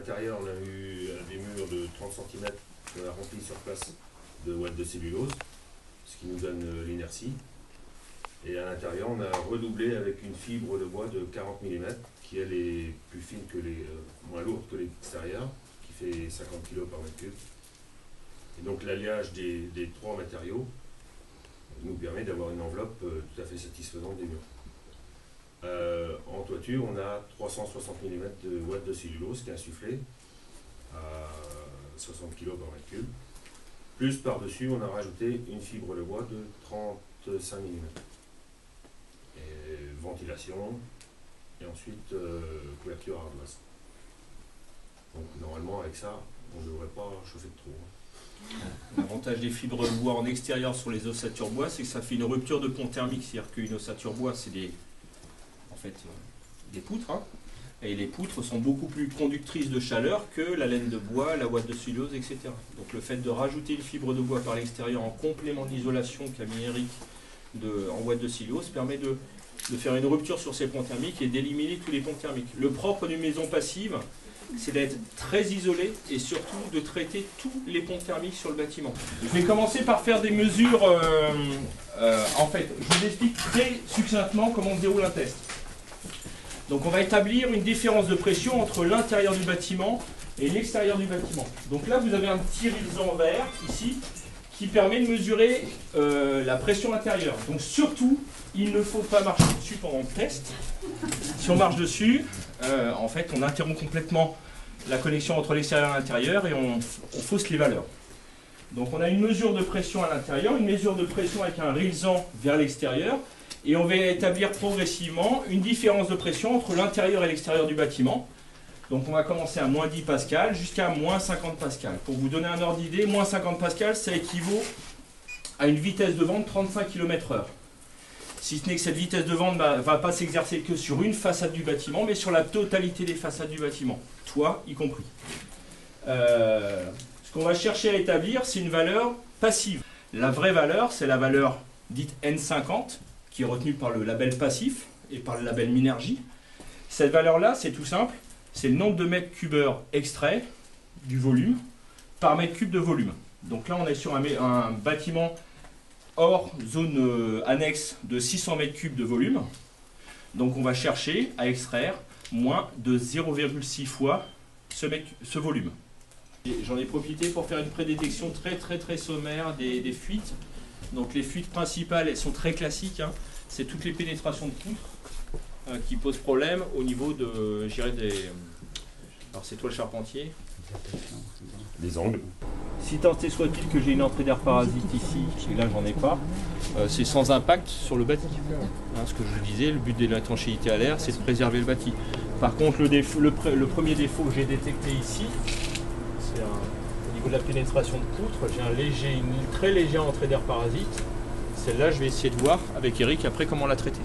l'intérieur, on a eu des murs de 30 cm qu'on a remplis sur place de ouate de cellulose, ce qui nous donne l'inertie. Et à l'intérieur, on a redoublé avec une fibre de bois de 40 mm, qui elle est plus fine que moins lourde que l'extérieur, qui fait 50 kg par mètre cube. Et donc l'alliage des trois matériaux nous permet d'avoir une enveloppe tout à fait satisfaisante des murs. En toiture, on a 360 mm de ouate de cellulose qui est insufflé à 60 kg par mètre cube. Plus par-dessus, on a rajouté une fibre de bois de 35 mm. Et ventilation, et ensuite couverture ardoise. Donc normalement avec ça, on ne devrait pas chauffer de trop. L'avantage des fibres de bois en extérieur sur les ossatures bois, c'est que ça fait une rupture de pont thermique. C'est-à-dire qu'une ossature bois, c'est des poutres, hein, et les poutres sont beaucoup plus conductrices de chaleur que la laine de bois, la ouate de cellulose, etc. Donc le fait de rajouter une fibre de bois par l'extérieur en complément de l'isolation qu'a mis Eric en ouate de cellulose permet de faire une rupture sur ces ponts thermiques et d'éliminer tous les ponts thermiques. Le propre d'une maison passive, c'est d'être très isolé et surtout de traiter tous les ponts thermiques sur le bâtiment. Je vais commencer par faire des mesures. En fait, je vous explique très succinctement comment on déroule un test. Donc on va établir une différence de pression entre l'intérieur du bâtiment et l'extérieur du bâtiment. Donc là, vous avez un petit rideau vert ici qui permet de mesurer la pression intérieure. Donc surtout, il ne faut pas marcher dessus pendant le test. Si on marche dessus, en fait, on interrompt complètement la connexion entre l'extérieur et l'intérieur et on fausse les valeurs. Donc on a une mesure de pression à l'intérieur, une mesure de pression avec un rilsan vers l'extérieur, et on va établir progressivement une différence de pression entre l'intérieur et l'extérieur du bâtiment. Donc on va commencer à moins 10 pascal jusqu'à moins 50 pascal. Pour vous donner un ordre d'idée, moins 50 pascal, ça équivaut à une vitesse de vent de 35 km/h. Si ce n'est que cette vitesse de vent ne va pas s'exercer que sur une façade du bâtiment, mais sur la totalité des façades du bâtiment, toit y compris. Ce qu'on va chercher à établir, c'est une valeur passive. La vraie valeur, c'est la valeur dite N50, qui est retenue par le label passif et par le label Minergie. Cette valeur-là, c'est tout simple, c'est le nombre de mètres cubeurs extraits du volume par mètre cube de volume. Donc là, on est sur un bâtiment hors zone annexe de 600 mètres cubes de volume. Donc on va chercher à extraire moins de 0,6 fois ce volume. J'en ai profité pour faire une prédétection très sommaire des fuites. Donc les fuites principales, elles sont très classiques, hein. C'est toutes les pénétrations de poutres qui posent problème au niveau de, je dirais, alors c'est toi le charpentier. Les angles. Si tant est soit-il que j'ai une entrée d'air parasite ici, et là j'en ai pas, c'est sans impact sur le bâti. Hein, ce que je disais, le but de l'étanchéité à l'air, c'est de préserver le bâti. Par contre, le premier défaut que j'ai détecté ici, c'est au niveau de la pénétration de poutre, j'ai une très légère entrée d'air parasite. Celle-là, je vais essayer de voir avec Eric après comment la traiter.